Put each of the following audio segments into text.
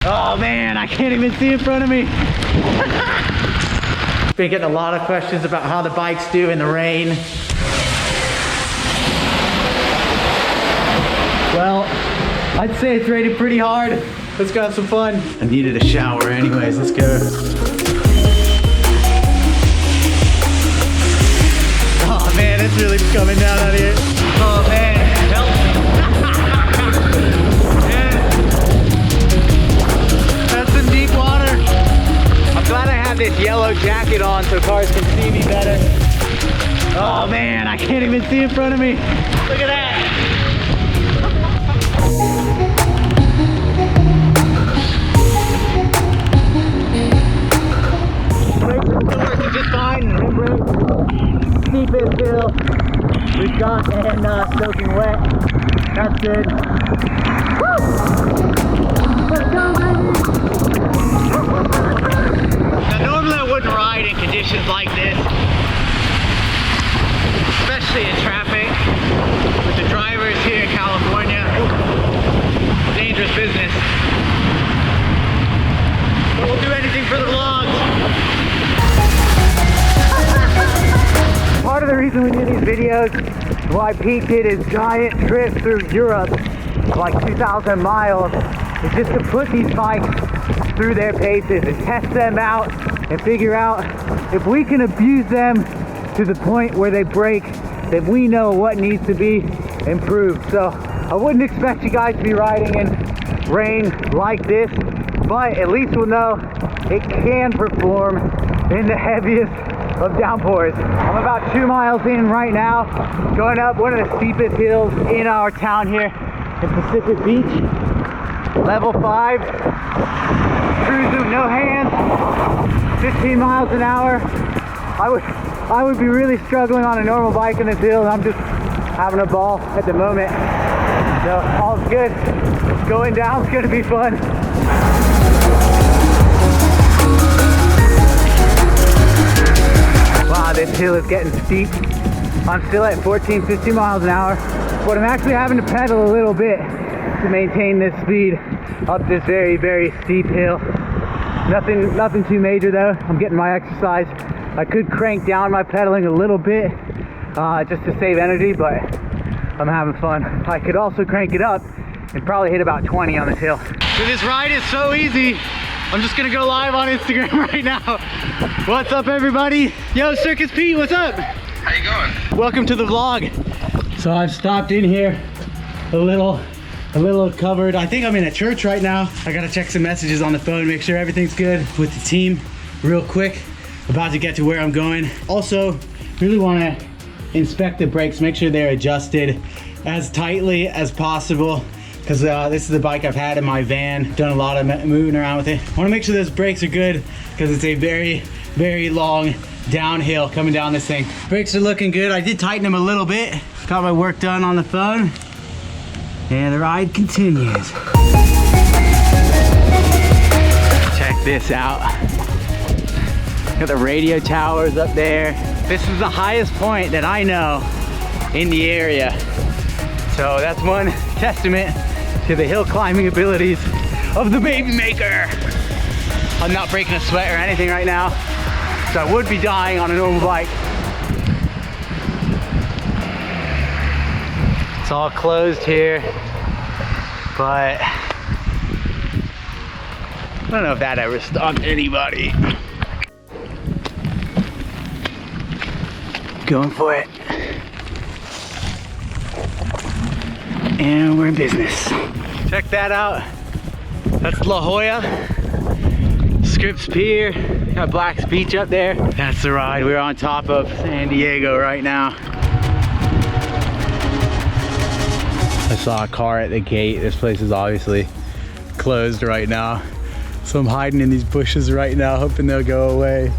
Oh man, I can't even see in front of me. Been getting a lot of questions about how the bikes do in the rain. Well, I'd say it's rated pretty hard. Let's go have some fun. I needed a shower anyways, let's go. Oh man, it's really coming down out here. Oh man, help me. Yeah. That's some deep water. I'm glad I have this yellow jacket on so cars can see me better. Oh man, I can't even see in front of me. Look at that. Just fine, rim brake, steepest hill we've got, and soaking wet. That's good. Woo! Let's go, baby! Now normally I wouldn't ride in conditions like this, especially in traffic. With the drivers here in California, dangerous business. But we'll do anything for the vlogs. Part of the reason we do these videos, why Pete did his giant trip through Europe, like 2,000 miles, is just to put these bikes through their paces and test them out and figure out if we can abuse them to the point where they break, then we know what needs to be improved. So I wouldn't expect you guys to be riding in rain like this, but at least we'll know it can perform in the heaviest of downpours. I'm about 2 miles in right now, going up one of the steepest hills in our town here in Pacific Beach. Level 5, cruising, no hands, 15 miles an hour. I would be really struggling on a normal bike in this hill, and I'm just having a ball at the moment. So all's good. Going down's gonna be fun. Wow, this hill is getting steep. I'm still at 14, 15 miles an hour, but I'm actually having to pedal a little bit to maintain this speed up this very, very steep hill. Nothing too major though. I'm getting my exercise. I could crank down my pedaling a little bit just to save energy, but I'm having fun. I could also crank it up and probably hit about 20 on this hill. So this ride is so easy. I'm just gonna go live on Instagram right now. What's up, everybody? Yo, Circus Pete, what's up? How you going? Welcome to the vlog. So I've stopped in here a little covered. I think I'm in a church right now. I gotta check some messages on the phone, make sure everything's good with the team real quick. About to get to where I'm going. Also, really wanna inspect the brakes, make sure they're adjusted as tightly as possible, because this is the bike I've had in my van, done a lot of moving around with it. I wanna make sure those brakes are good, because it's a very, very long downhill coming down this thing. Brakes are looking good. I did tighten them a little bit. Got my work done on the phone, and the ride continues. Check this out. Got the radio towers up there. This is the highest point that I know in the area. So that's one testament to the hill climbing abilities of the Babymaker. I'm not breaking a sweat or anything right now, so I would be dying on a normal bike. It's all closed here, but I don't know if that ever stopped anybody. Going for it. And we're in business. Check that out. That's La Jolla. Scripps Pier. Got Black's Beach up there. That's the ride. We're on top of San Diego right now. I saw a car at the gate. This place is obviously closed right now. So I'm hiding in these bushes right now, hoping they'll go away.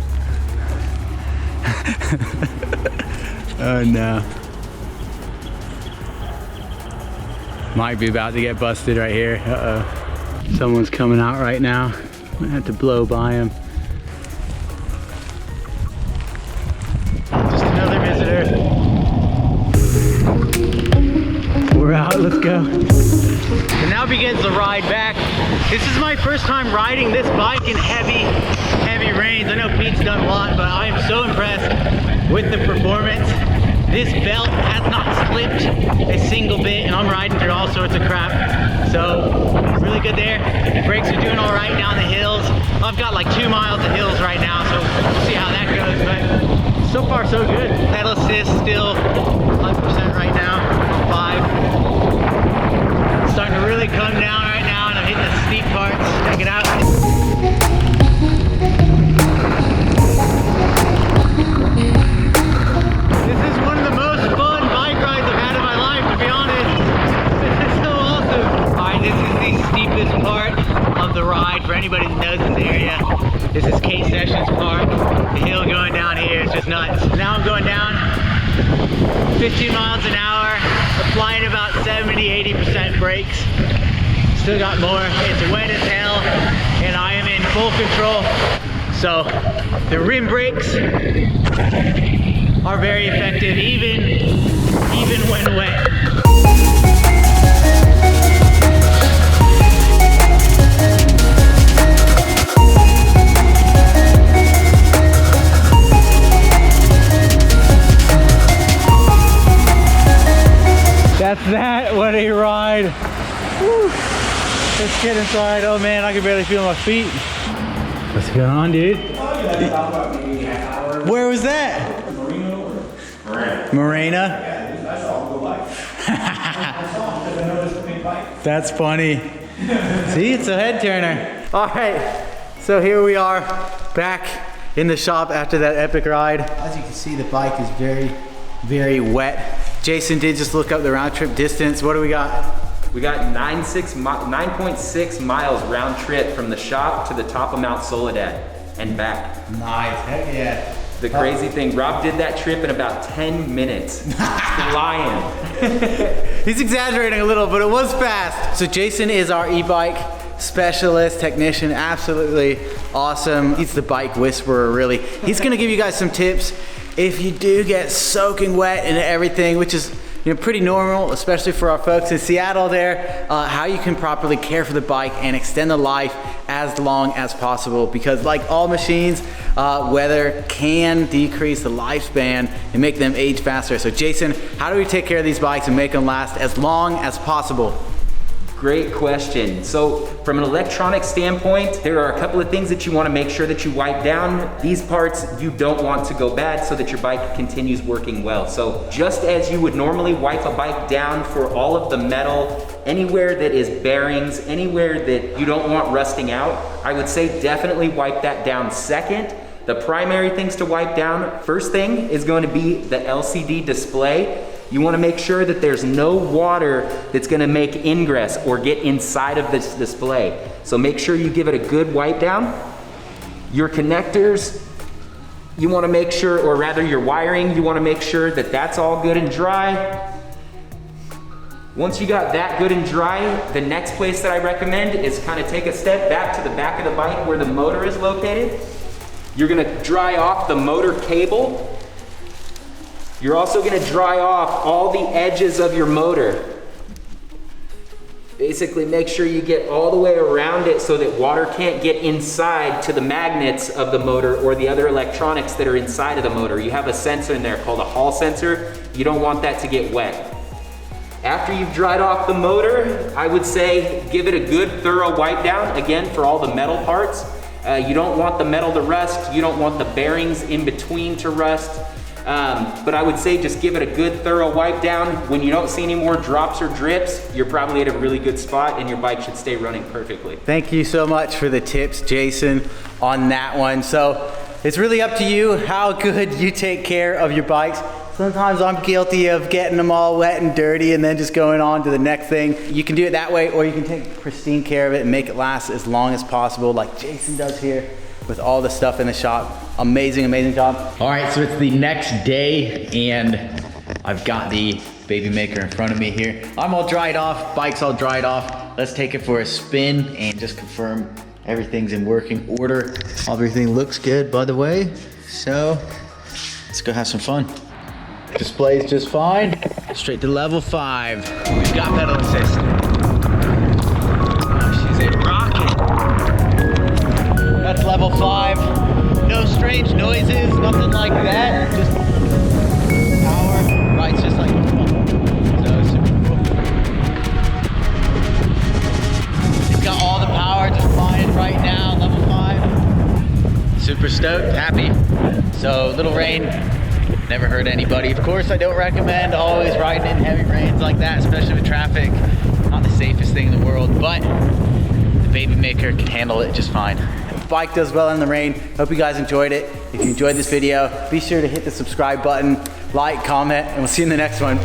Oh no. Might be about to get busted right here. Uh-oh. Someone's coming out right now. Might have to blow by him. Just another visitor. We're out, let's go. So now begins the ride back This is my first time riding this bike in heavy rains. I know Pete's done a lot, but I am so impressed with the performance. This belt has not slipped a single bit, and I'm riding through all sorts of crap. So, really good there. Brakes are doing all right down the hills. I've got like 2 miles of hills right now, so we'll see how that goes, but so far so good. Pedal assist still 100% right now, 5. Starting to really come down right now, and I'm hitting the steep parts. Check it out. This is one of the most fun bike rides I've had in my life, to be honest. This is so awesome. Alright, this is the steepest part of the ride for anybody that knows this area. This is Sesh's part. The hill going down here is just nuts. Now I'm going down 15 miles an hour, applying about 70-80% brakes. Still got more. It's wet as hell, and I am in full control. So the rim brakes are very effective, even when wet. That's that. What a ride. Woo. Let's get inside. Oh man, I can barely feel my feet. What's going on, dude? Where was that? Marina? Yeah, I saw him go by. I saw him because I noticed the big bike. That's funny. See, it's a head turner. All right, so here we are back in the shop after that epic ride. As you can see, the bike is very wet. Jason did just look up the round trip distance. What do we got? We got 9.6 miles round trip from the shop to the top of Mount Soledad and back. Nice, heck yeah. The crazy thing, Rob did that trip in about 10 minutes. Flying. He's exaggerating a little, but it was fast. So Jason is our e-bike specialist, technician, absolutely awesome. He's the bike whisperer, really. He's gonna give you guys some tips if you do get soaking wet and everything, which is pretty normal, especially for our folks in Seattle there, how you can properly care for the bike and extend the life as long as possible, because like all machines, weather can decrease the lifespan and make them age faster. So Jason, how do we take care of these bikes and make them last as long as possible? Great question. So from an electronic standpoint, there are a couple of things that you want to make sure that you wipe down. These parts you don't want to go bad so that your bike continues working well. So just as you would normally wipe a bike down for all of the metal, anywhere that is bearings, anywhere that you don't want rusting out, I would say definitely wipe that down second. The primary things to wipe down, first thing is going to be the LCD display. You want to make sure that there's no water that's going to make ingress or get inside of this display. So make sure you give it a good wipe down. Your connectors, you want to make sure, or rather your wiring, you want to make sure that that's all good and dry. Once you got that good and dry, the next place that I recommend is kind of take a step back to the back of the bike where the motor is located. You're going to dry off the motor cable. You're also going to dry off all the edges of your motor. Basically make sure you get all the way around it so that water can't get inside to the magnets of the motor or the other electronics that are inside of the motor. You have a sensor in there called a Hall sensor. You don't want that to get wet. After you've dried off the motor, I would say give it a good thorough wipe down, again for all the metal parts. You don't want the metal to rust, you don't want the bearings in between to rust. But I would say just give it a good thorough wipe down. When you don't see any more drops or drips, you're probably at a really good spot and your bike should stay running perfectly. Thank you so much for the tips, Jason, on that one. So it's really up to you how good you take care of your bikes. Sometimes I'm guilty of getting them all wet and dirty and then just going on to the next thing. You can do it that way, or you can take pristine care of it and make it last as long as possible, like Jason does here with all the stuff in the shop. Amazing, amazing job. All right, so it's the next day and I've got the Babymaker in front of me here. I'm all dried off, bike's all dried off. Let's take it for a spin and just confirm everything's in working order. Everything looks good, by the way. So let's go have some fun. Display's just fine. Straight to level 5. We've got pedal assist. Oh, she's a rocket. stoked, happy. So little rain, never hurt anybody. Of course, I don't recommend always riding in heavy rains like that, especially with traffic. Not the safest thing in the world, but the Babymaker can handle it just fine. The bike does well in the rain. Hope you guys enjoyed it. If you enjoyed this video, be sure to hit the subscribe button, like, comment, and we'll see you in the next one.